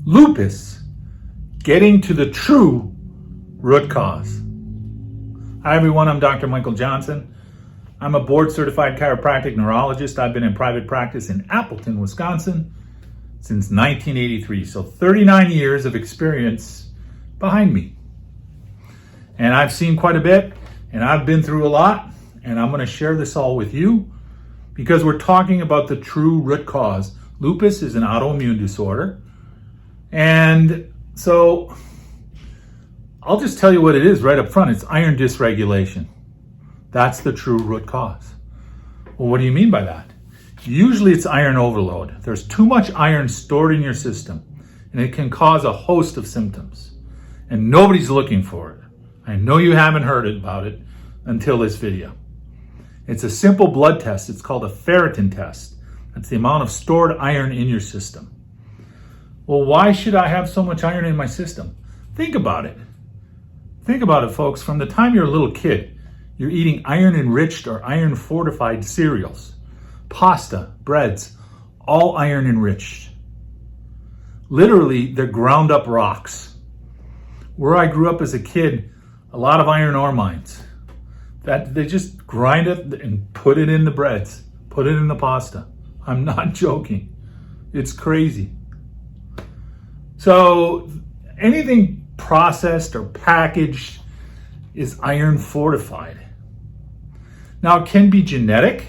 Lupus, getting to the true root cause. Hi everyone, I'm Dr. Michael Johnson. I'm a board certified chiropractic neurologist. I've been in private practice in Appleton, Wisconsin since 1983. So 39 years of experience behind me. And I've seen quite a bit and I've been through a lot, and I'm going to share this all with you because we're talking about the true root cause. Lupus is an autoimmune disorder. And so I'll just tell you what it is right up front. It's iron dysregulation. That's the true root cause. Well, what do you mean by that? Usually it's iron overload. There's too much iron stored in your system, and it can cause a host of symptoms. And nobody's looking for it. I know you haven't heard about it until this video. It's a simple blood test. It's called a ferritin test. That's the amount of stored iron in your system. Well, why should I have so much iron in my system? Think about it. Think about it, folks. From the time you're a little kid, you're eating iron-enriched or iron-fortified cereals, pasta, breads, all iron-enriched. Literally, they're ground-up rocks. Where I grew up as a kid, a lot of iron ore mines. That they just grind it and put it in the breads, put it in the pasta. I'm not joking. It's crazy. So anything processed or packaged is iron fortified. Now it can be genetic.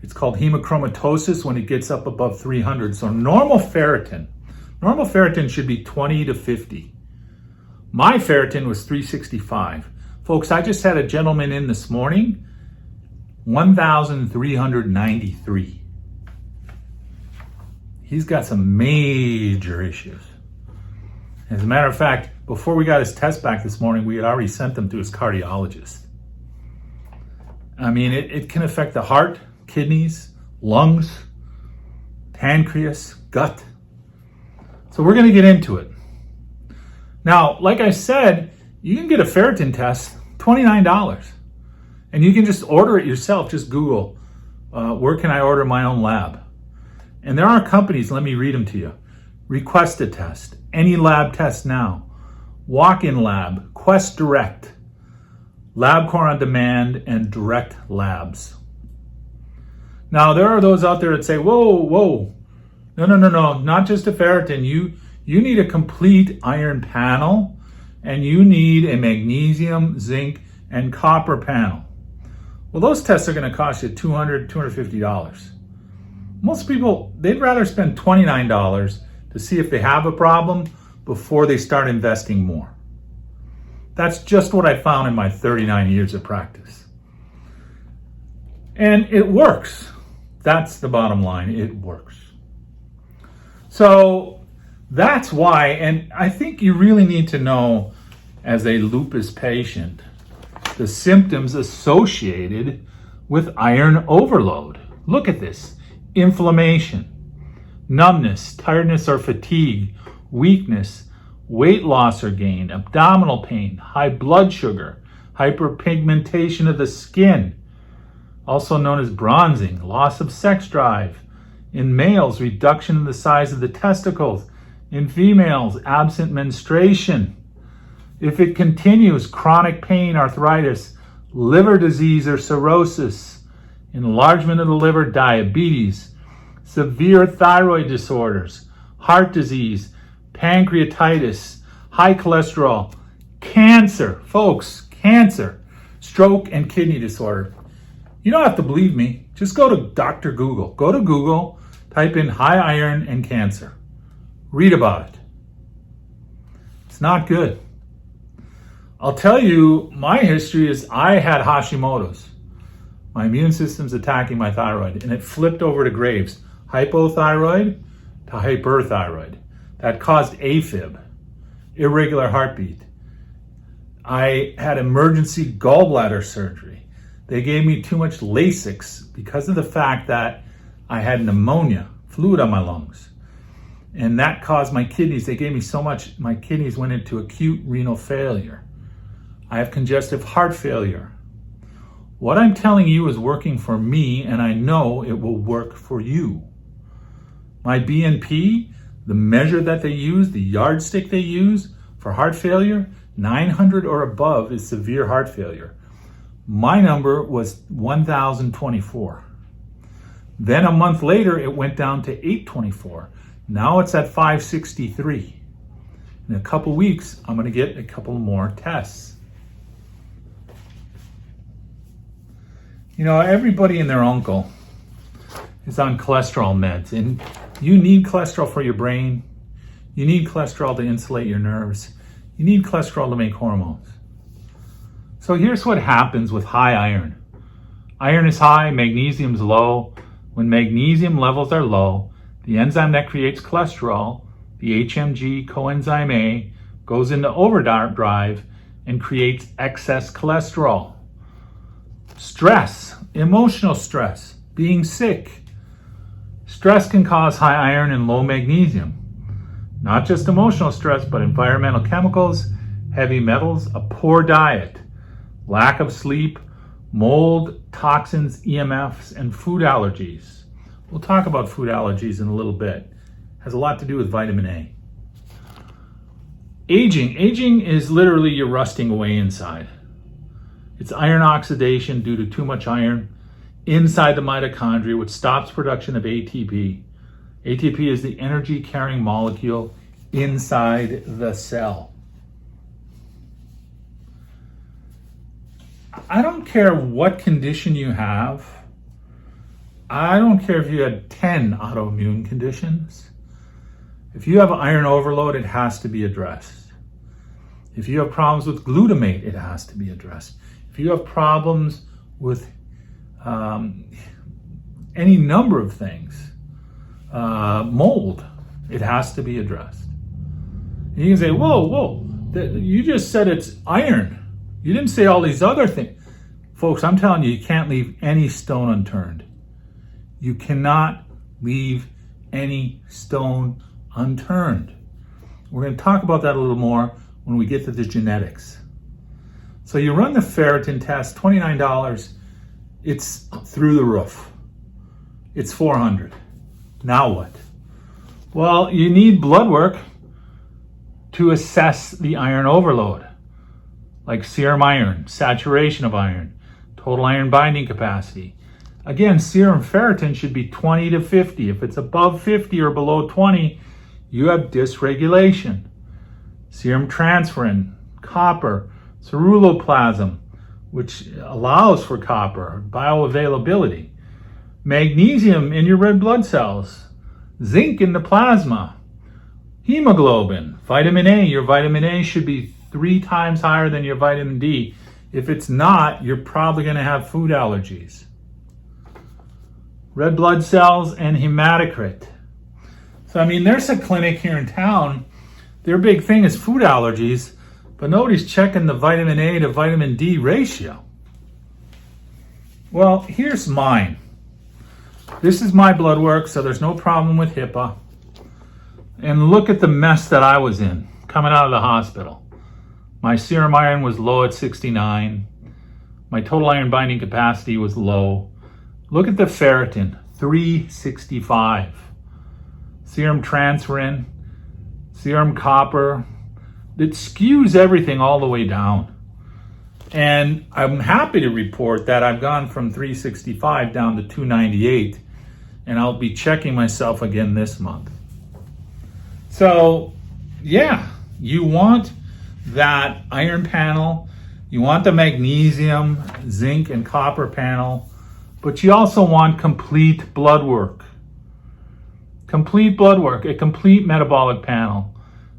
It's called hemochromatosis when it gets up above 300. So normal ferritin should be 20 to 50. My ferritin was 365. Folks, I just had a gentleman in this morning, 1,393. He's got some major issues. As a matter of fact, before we got his test back this morning, we had already sent him to his cardiologist. I mean, it can affect the heart, kidneys, lungs, pancreas, gut. So we're going to get into it. Now, like I said, you can get a ferritin test, $29. And you can just order it yourself. Just Google, where can I order my own lab? And there are companies, let me read them to you. Request a test, Any Lab Test Now, Walk-in Lab, Quest Direct, LabCorp On Demand, and Direct Labs. Now, there are those out there that say, whoa, no, not just a ferritin. You need a complete iron panel, and you need a magnesium, zinc, and copper panel. Well, those tests are going to cost you $200, $250. Most people, they'd rather spend $29 to see if they have a problem before they start investing more. That's just what I found in my 39 years of practice. And it works. That's the bottom line. It works. So that's why, and I think you really need to know as a lupus patient, the symptoms associated with iron overload. Look at this. Inflammation, numbness, tiredness or fatigue, weakness, weight loss or gain, abdominal pain, high blood sugar, hyperpigmentation of the skin, also known as bronzing, loss of sex drive. In males, reduction in the size of the testicles. In females, absent menstruation. If it continues, chronic pain, arthritis, liver disease or cirrhosis, enlargement of the liver, diabetes, severe thyroid disorders, heart disease, pancreatitis, high cholesterol, cancer, folks, cancer, stroke, and kidney disorder. You don't have to believe me. Just go to Dr. Google. Go to Google, type in high iron and cancer. Read about it. It's not good. I'll tell you, my history is I had Hashimoto's. My immune system's attacking my thyroid, and it flipped over to Graves. Hypothyroid to hyperthyroid. That caused AFib, irregular heartbeat. I had emergency gallbladder surgery. They gave me too much Lasix because of the fact that I had pneumonia, fluid on my lungs. And that caused my kidneys, they gave me so much, my kidneys went into acute renal failure. I have congestive heart failure. What I'm telling you is working for me, and I know it will work for you. My BNP, The measure that they use, the yardstick they use for heart failure, 900 or above is severe heart failure. My number was 1,024. Then a month later, it went down to 824. Now it's at 563. In a couple weeks, I'm going to get a couple more tests. You know, everybody and their uncle is on cholesterol meds, and you need cholesterol for your brain. You need cholesterol to insulate your nerves. You need cholesterol to make hormones. So here's what happens with high iron. Iron is high, magnesium is low. When magnesium levels are low, the enzyme that creates cholesterol, the HMG coenzyme A, goes into overdrive and creates excess cholesterol. Stress, emotional stress, being sick. Stress can cause high iron and low magnesium. Not just emotional stress, but environmental chemicals, heavy metals, a poor diet, lack of sleep, mold, toxins, EMFs, and food allergies. We'll talk about food allergies in a little bit. It has a lot to do with vitamin A. Aging. Aging is literally you're rusting away inside. It's iron oxidation due to too much iron inside the mitochondria, which stops production of ATP. ATP is the energy carrying molecule inside the cell. I don't care what condition you have. I don't care if you had 10 autoimmune conditions. If you have iron overload, it has to be addressed. If you have problems with glutamate, it has to be addressed. If you have problems with any number of things, mold, it has to be addressed. And you can say, whoa, you just said it's iron. You didn't say all these other things. Folks, I'm telling you, you can't leave any stone unturned. You cannot leave any stone unturned. We're going to talk about that a little more when we get to the genetics. So you run the ferritin test, $29. It's through the roof. It's $400. Now what? Well, you need blood work to assess the iron overload, like serum iron, saturation of iron, total iron binding capacity. Again, serum ferritin should be 20 to 50. If it's above 50 or below 20, you have dysregulation. Serum transferrin, copper, ceruloplasmin, which allows for copper, bioavailability. Magnesium in your red blood cells, zinc in the plasma, hemoglobin, vitamin A. Your vitamin A should be 3 times higher than your vitamin D. If it's not, you're probably going to have food allergies. Red blood cells and hematocrit. So, I mean, there's a clinic here in town. Their big thing is food allergies, but nobody's checking the vitamin A to vitamin D ratio. Well, here's mine. This is my blood work, so there's no problem with HIPAA. And look at the mess that I was in coming out of the hospital. My serum iron was low at 69. My total iron binding capacity was low. Look at the ferritin, 365. Serum transferrin, serum copper. It skews everything all the way down. And I'm happy to report that I've gone from 365 down to 298, and I'll be checking myself again this month. So, yeah, you want that iron panel, you want the magnesium, zinc, and copper panel, but you also want complete blood work. Complete blood work, a complete metabolic panel.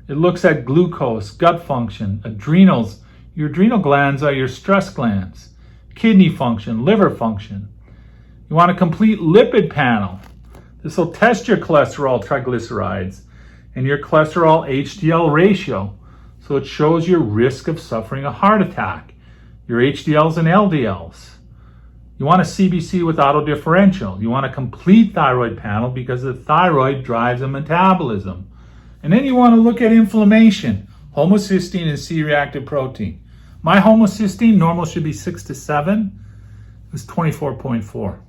It looks at glucose, gut function, adrenals. Your adrenal glands are your stress glands. Kidney function, liver function. You want a complete lipid panel. This will test your cholesterol, triglycerides, and your cholesterol HDL ratio. So it shows your risk of suffering a heart attack, your HDLs and LDLs. You want a CBC with autodifferential. You want a complete thyroid panel because the thyroid drives a metabolism. And then you want to look at inflammation, homocysteine and C-reactive protein. My homocysteine, normal should be 6 to 7. It was 24.4.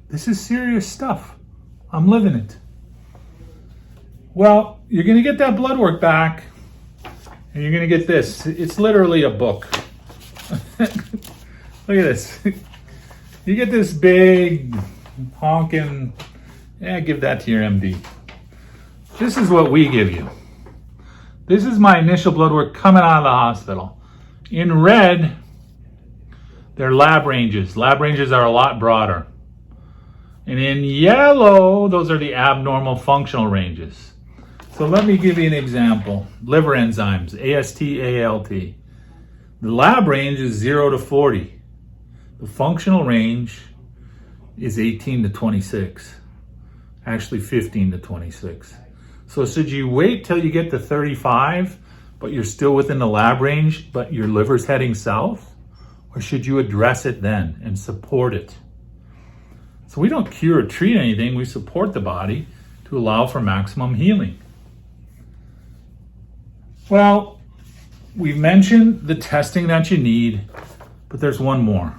This is serious stuff. I'm living it. Well, you're going to get that blood work back, and you're going to get this. It's literally a book. Look at this. You get this big honking, give that to your MD. This is what we give you. This is my initial blood work coming out of the hospital. In red, they're lab ranges. Lab ranges are a lot broader. And in yellow, those are the abnormal functional ranges. So let me give you an example. Liver enzymes, AST, ALT. The lab range is 0 to 40. The functional range is 18 to 26. Actually 15 to 26. So should you wait till you get to 35, but you're still within the lab range, but your liver's heading south? Or should you address it then and support it? So we don't cure or treat anything, we support the body to allow for maximum healing. Well, we've mentioned the testing that you need, but there's one more.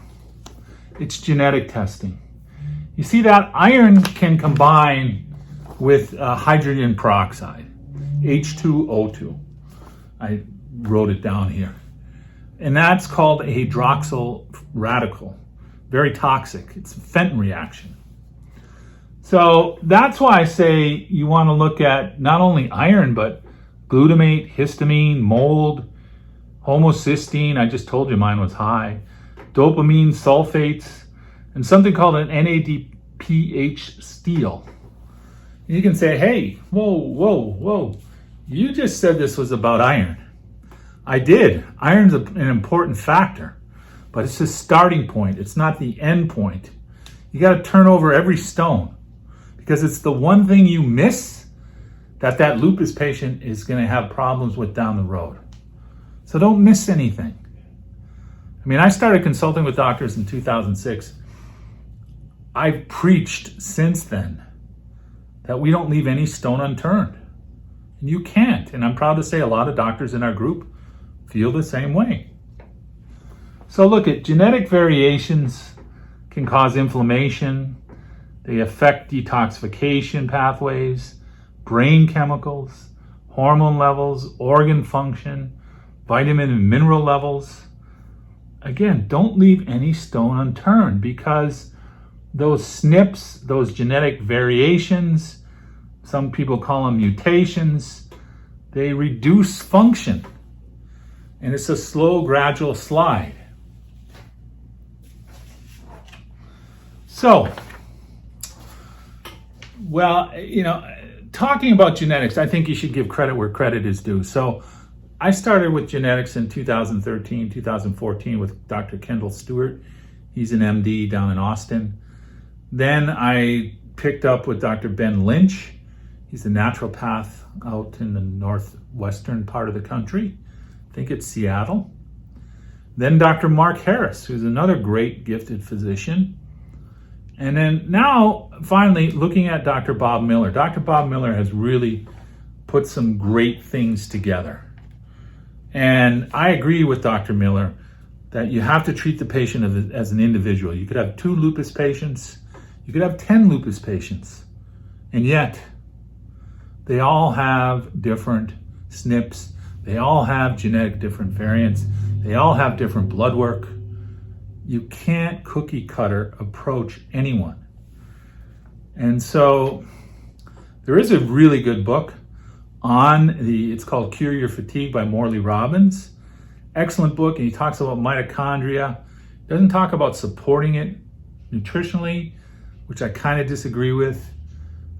It's genetic testing. You see that iron can combine with hydrogen peroxide, H2O2. I wrote it down here. And that's called a hydroxyl radical. Very toxic. It's a Fenton reaction. So that's why I say you want to look at not only iron, but glutamate, histamine, mold, homocysteine. I just told you mine was high. Dopamine, sulfates, and something called an NADPH steel. You can say, hey, whoa. You just said this was about iron. I did. Iron's an important factor, but it's a starting point. It's not the end point. You got to turn over every stone because it's the one thing you miss that lupus patient is going to have problems with down the road. So don't miss anything. I mean, I started consulting with doctors in 2006. I've preached since then that we don't leave any stone unturned. And you can't. And I'm proud to say a lot of doctors in our group feel the same way. So look at genetic variations can cause inflammation. They affect detoxification pathways, brain chemicals, hormone levels, organ function, vitamin and mineral levels. Again, don't leave any stone unturned because those SNPs, those genetic variations, some people call them mutations, they reduce function. And it's a slow, gradual slide. So, well, talking about genetics, I think you should give credit where credit is due. So I started with genetics in 2013, 2014 with Dr. Kendall Stewart. He's an MD down in Austin. Then I picked up with Dr. Ben Lynch. He's a naturopath out in the northwestern part of the country. I think it's Seattle. Then Dr. Mark Harris, who's another great gifted physician. And then now, finally, looking at Dr. Bob Miller. Dr. Bob Miller has really put some great things together. And I agree with Dr. Miller that you have to treat the patient as an individual. You could have 2 lupus patients. You could have 10 lupus patients. And yet, they all have different SNPs. They all have genetic different variants. They all have different blood work. You can't cookie cutter approach anyone. And so there is a really good book it's called Cure Your Fatigue by Morley Robbins. Excellent book, and he talks about mitochondria. Doesn't talk about supporting it nutritionally, which I kind of disagree with,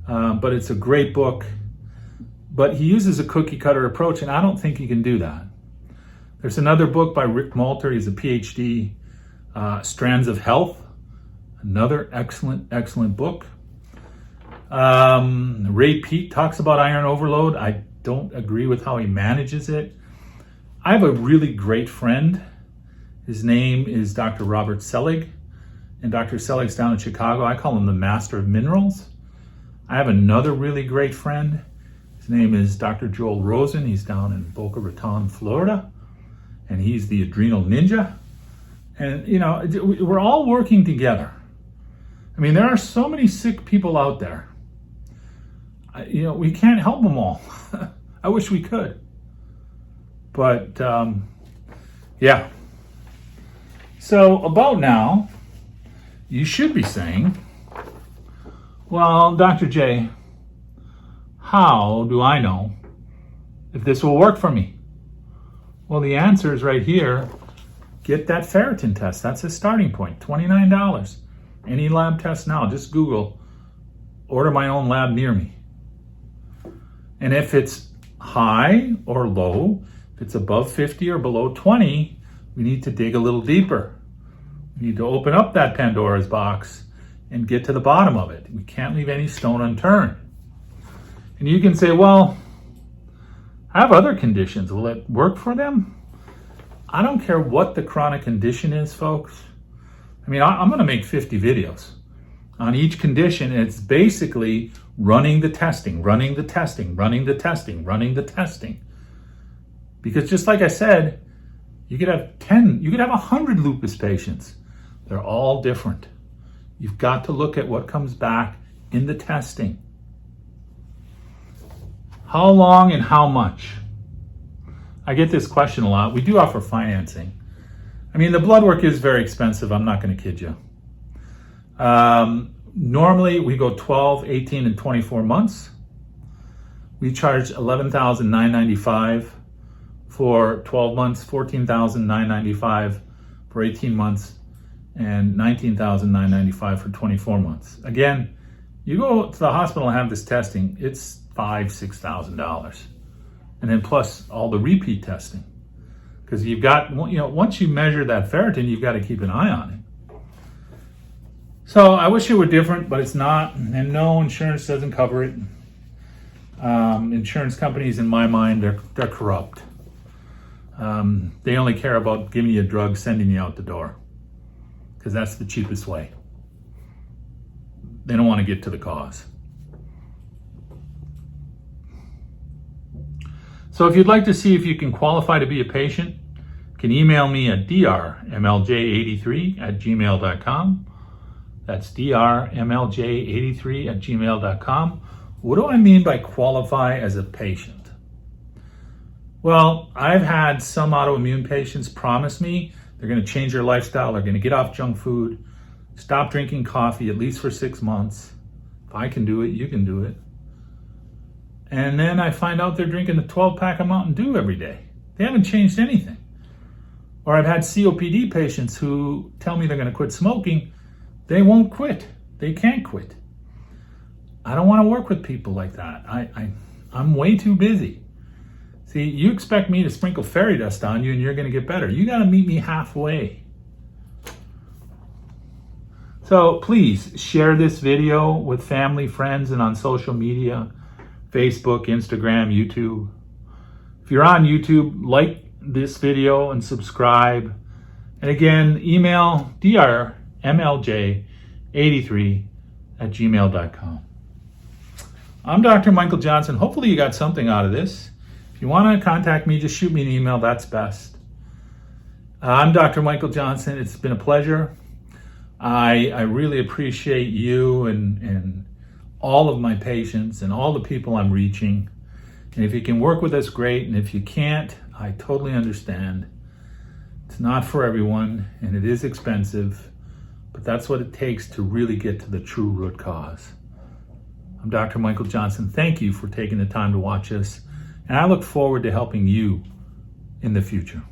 but it's a great book. But he uses a cookie cutter approach, and I don't think he can do that. There's another book by Rick Malter. He's a PhD, Strands of Health. Another excellent book. Ray Peat talks about iron overload. I don't agree with how he manages it. I have a really great friend. His name is Dr. Robert Selig, and Dr. Selig's down in Chicago. I call him the master of minerals. I have another really great friend. His name is Dr. Joel Rosen. He's down in Boca Raton, Florida, and he's the adrenal ninja. And, we're all working together. I mean, there are so many sick people out there. We can't help them all. I wish we could. But, yeah. So about now, you should be saying, well, Dr. J, how do I know if this will work for me? Well, the answer is right here. Get that ferritin test. That's a starting point, $29. Any lab test now, just Google, order my own lab near me. And if it's high or low, if it's above 50 or below 20, we need to dig a little deeper. We need to open up that Pandora's box and get to the bottom of it. We can't leave any stone unturned. And you can say, well, I have other conditions. Will it work for them? I don't care what the chronic condition is, folks. I mean, I'm going to make 50 videos on each condition. And it's basically running the testing, running the testing, running the testing, running the testing. Because just like I said, you could have 10, you could have 100 lupus patients. They're all different. You've got to look at what comes back in the testing. How long and how much? I get this question a lot. We do offer financing. I mean, the blood work is very expensive. I'm not going to kid you. Normally, we go 12, 18, and 24 months. We charge $11,995 for 12 months, $14,995 for 18 months, and $19,995 for 24 months. Again, you go to the hospital and have this testing, it's $5,000, $6,000. And then plus all the repeat testing. Because you've got, once you measure that ferritin, you've got to keep an eye on it. So I wish it were different, but it's not. And no, insurance doesn't cover it. Insurance companies, in my mind, they're corrupt. They only care about giving you a drug, sending you out the door. Because that's the cheapest way. They don't want to get to the cause. So if you'd like to see if you can qualify to be a patient, you can email me at drmlj83@gmail.com. That's drmlj83@gmail.com. What do I mean by qualify as a patient? Well, I've had some autoimmune patients promise me they're going to change their lifestyle, they're going to get off junk food, stop drinking coffee at least for 6 months. If I can do it, you can do it. And then I find out they're drinking a 12-pack of Mountain Dew every day. They haven't changed anything. Or I've had COPD patients who tell me they're going to quit smoking. They won't quit. They can't quit. I don't want to work with people like that. I'm way too busy. See, you expect me to sprinkle fairy dust on you and you're going to get better. You got to meet me halfway. So please share this video with family, friends, and on social media. Facebook, Instagram, YouTube. If you're on YouTube, like this video and subscribe. And again, email drmlj83@gmail.com. I'm Dr. Michael Johnson. Hopefully you got something out of this. If you want to contact me, just shoot me an email. That's best. I'm Dr. Michael Johnson. It's been a pleasure. I really appreciate you and all of my patients and all the people I'm reaching. And if you can work with us, great. And if you can't, I totally understand. It's not for everyone and it is expensive, but that's what it takes to really get to the true root cause. I'm Dr. Michael Johnson. Thank you for taking the time to watch us. And I look forward to helping you in the future.